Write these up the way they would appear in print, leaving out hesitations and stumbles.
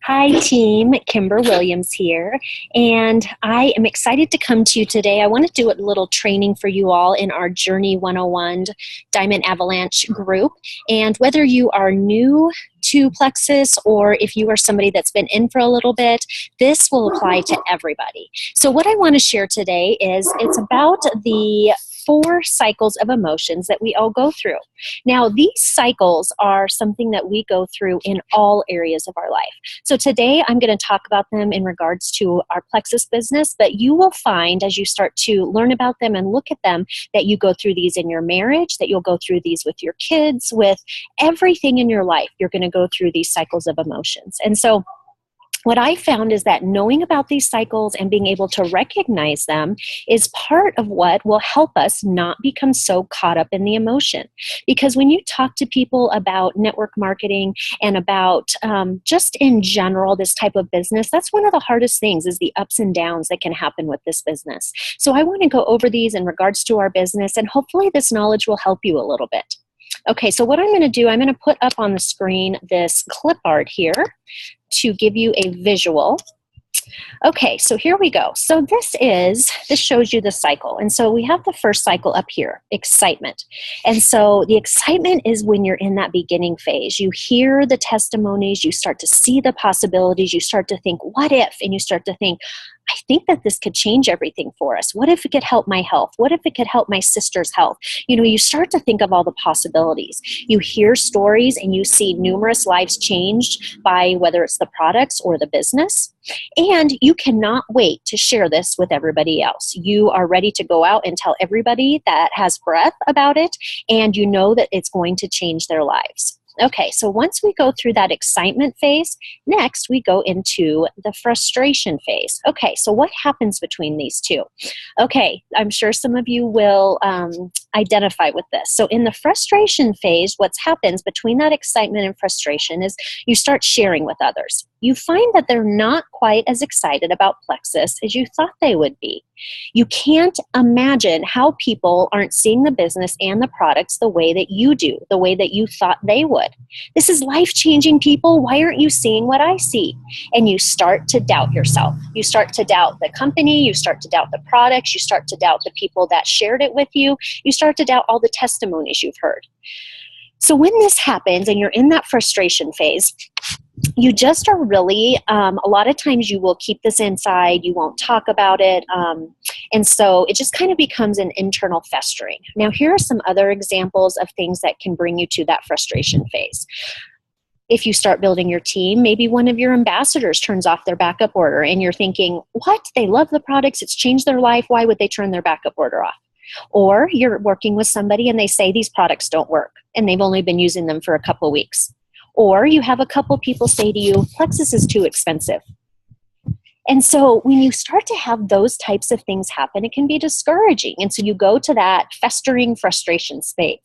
Hi, team. Kimber Williams here, and I am excited to come to you today. I want to do a little training for you all in our Journey 101 Diamond Avalanche group. And whether you are new to Plexus or if you are somebody that's been in for a little bit, this will apply to everybody. So what I want to share today is it's about the 4 cycles of emotions that we all go through. Now, these cycles are something that we go through in all areas of our life. So today I'm going to talk about them in regards to our Plexus business, but you will find as you start to learn about them and look at them that you go through these in your marriage, that you'll go through these with your kids, with everything in your life. You're going to go through these cycles of emotions. And so what I found is that knowing about these cycles and being able to recognize them is part of what will help us not become so caught up in the emotion. Because when you talk to people about network marketing and about just in general this type of business, that's one of the hardest things is the ups and downs that can happen with this business. So I want to go over these in regards to our business, and hopefully this knowledge will help you a little bit. Okay, so what I'm going to do, I'm going to put up on the screen this clip art here to give you a visual. Okay, so here we go. So this shows you the cycle. And so we have the first cycle up here, excitement. And so the excitement is when you're in that beginning phase. You hear the testimonies, you start to see the possibilities, you start to think, what if? And you start to think, I think that this could change everything for us. What if it could help my health? What if it could help my sister's health? You know, you start to think of all the possibilities. You hear stories and you see numerous lives changed by whether it's the products or the business. And you cannot wait to share this with everybody else. You are ready to go out and tell everybody that has breath about it, and you know that it's going to change their lives. Okay, so once we go through that excitement phase, next we go into the frustration phase. Okay, so what happens between these two? Okay, I'm sure some of you will identify with this. So in the frustration phase, what happens between that excitement and frustration is you start sharing with others. You find that they're not quite as excited about Plexus as you thought they would be. You can't imagine how people aren't seeing the business and the products the way that you do, the way that you thought they would. This is life-changing, people. Why aren't you seeing what I see? And you start to doubt yourself. You start to doubt the company. You start to doubt the products. You start to doubt the people that shared it with you. You start to doubt all the testimonies you've heard. So when this happens and you're in that frustration phase, you just are really, a lot of times you will keep this inside, you won't talk about it, and so it just kind of becomes an internal festering. Now, here are some other examples of things that can bring you to that frustration phase. If you start building your team, maybe one of your ambassadors turns off their backup order, and you're thinking, what? They love the products, it's changed their life, why would they turn their backup order off? Or you're working with somebody and they say these products don't work, and they've only been using them for a couple weeks. Or you have a couple people say to you, Plexus is too expensive. And so when you start to have those types of things happen, it can be discouraging. And so you go to that festering frustration phase.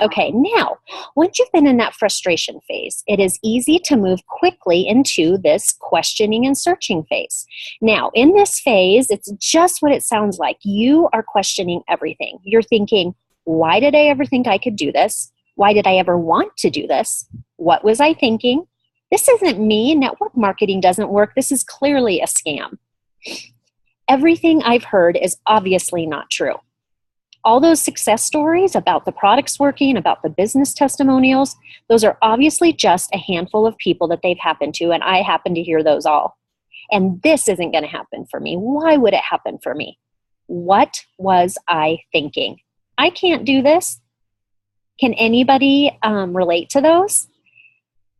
Okay, now, once you've been in that frustration phase, it is easy to move quickly into this questioning and searching phase. Now, in this phase, it's just what it sounds like. You are questioning everything. You're thinking, why did I ever think I could do this? Why did I ever want to do this? What was I thinking? This isn't me. Network marketing doesn't work. This is clearly a scam. Everything I've heard is obviously not true. All those success stories about the products working, about the business testimonials, those are obviously just a handful of people that they've happened to, and I happen to hear those all. And this isn't going to happen for me. Why would it happen for me? What was I thinking? I can't do this. Can anybody relate to those?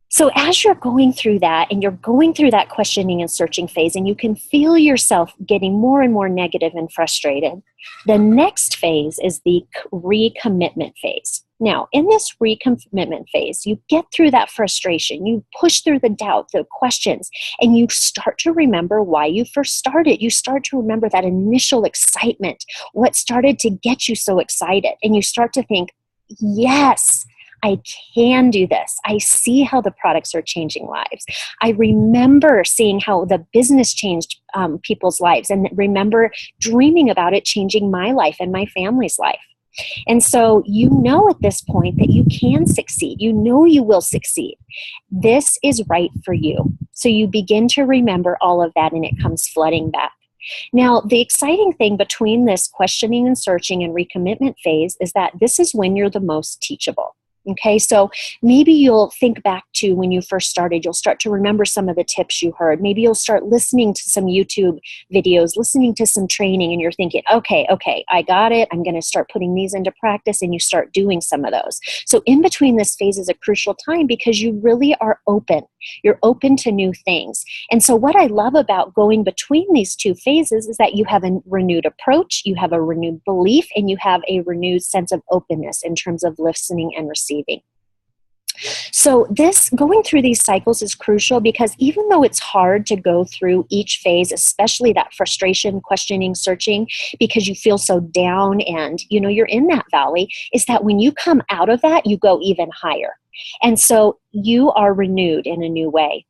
So as you're going through that and you're going through that questioning and searching phase and you can feel yourself getting more and more negative and frustrated, the next phase is the recommitment phase. Now, in this recommitment phase, you get through that frustration, you push through the doubt, the questions, and you start to remember why you first started. You start to remember that initial excitement, what started to get you so excited, and you start to think, yes, I can do this. I see how the products are changing lives. I remember seeing how the business changed people's lives and remember dreaming about it changing my life and my family's life. And so you know at this point that you can succeed. You know you will succeed. This is right for you. So you begin to remember all of that and it comes flooding back. Now, the exciting thing between this questioning and searching and recommitment phase is that this is when you're the most teachable. Okay, so maybe you'll think back to when you first started, you'll start to remember some of the tips you heard. Maybe you'll start listening to some YouTube videos, listening to some training, and you're thinking, okay, I got it. I'm going to start putting these into practice, and you start doing some of those. So in between this phase is a crucial time because you really are open. You're open to new things. And so what I love about going between these two phases is that you have a renewed approach, you have a renewed belief, and you have a renewed sense of openness in terms of listening and receiving. So this going through these cycles is crucial because even though it's hard to go through each phase, especially that frustration, questioning, searching, because you feel so down and you're in that valley, is that when you come out of that, you go even higher. And so you are renewed in a new way.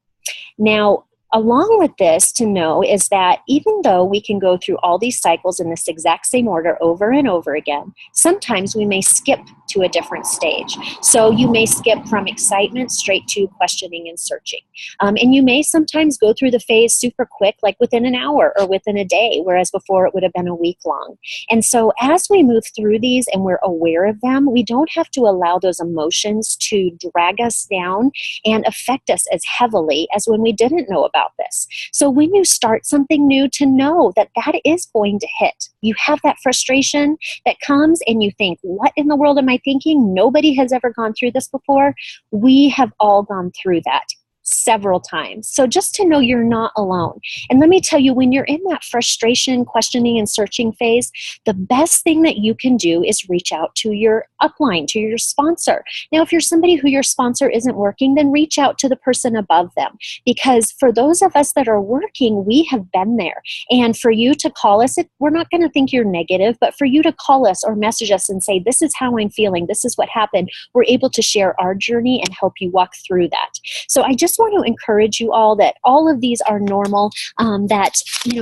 Now, along with this to know is that even though we can go through all these cycles in this exact same order over and over again, sometimes we may skip to a different stage. So you may skip from excitement straight to questioning and searching. And you may sometimes go through the phase super quick, like within an hour or within a day, whereas before it would have been a week long. And so as we move through these and we're aware of them, we don't have to allow those emotions to drag us down and affect us as heavily as when we didn't know about this. So when you start something new, to know that that is going to hit. You have that frustration that comes and you think, what in the world am I thinking? Nobody has ever gone through this before. We have all gone through that several times. So just to know you're not alone. And let me tell you, when you're in that frustration, questioning, and searching phase, the best thing that you can do is reach out to your upline, to your sponsor. Now, if you're somebody who your sponsor isn't working, then reach out to the person above them. Because for those of us that are working, we have been there. And for you to call us, we're not going to think you're negative, but for you to call us or message us and say, this is how I'm feeling, this is what happened, we're able to share our journey and help you walk through that. So I just want to encourage you all that all of these are normal, that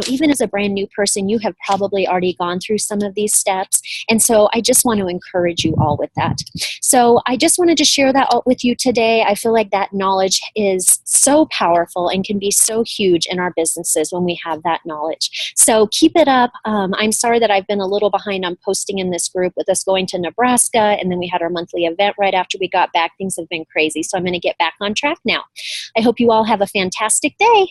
even as a brand new person, you have probably already gone through some of these steps. And so I just want to encourage you all with that. So I just wanted to share that with you today. I feel like that knowledge is so powerful and can be so huge in our businesses when we have that knowledge. So keep it up. I'm sorry that I've been a little behind on posting in this group with us going to Nebraska, and then we had our monthly event right after we got back. Things have been crazy. So I'm going to get back on track now. I hope you all have a fantastic day.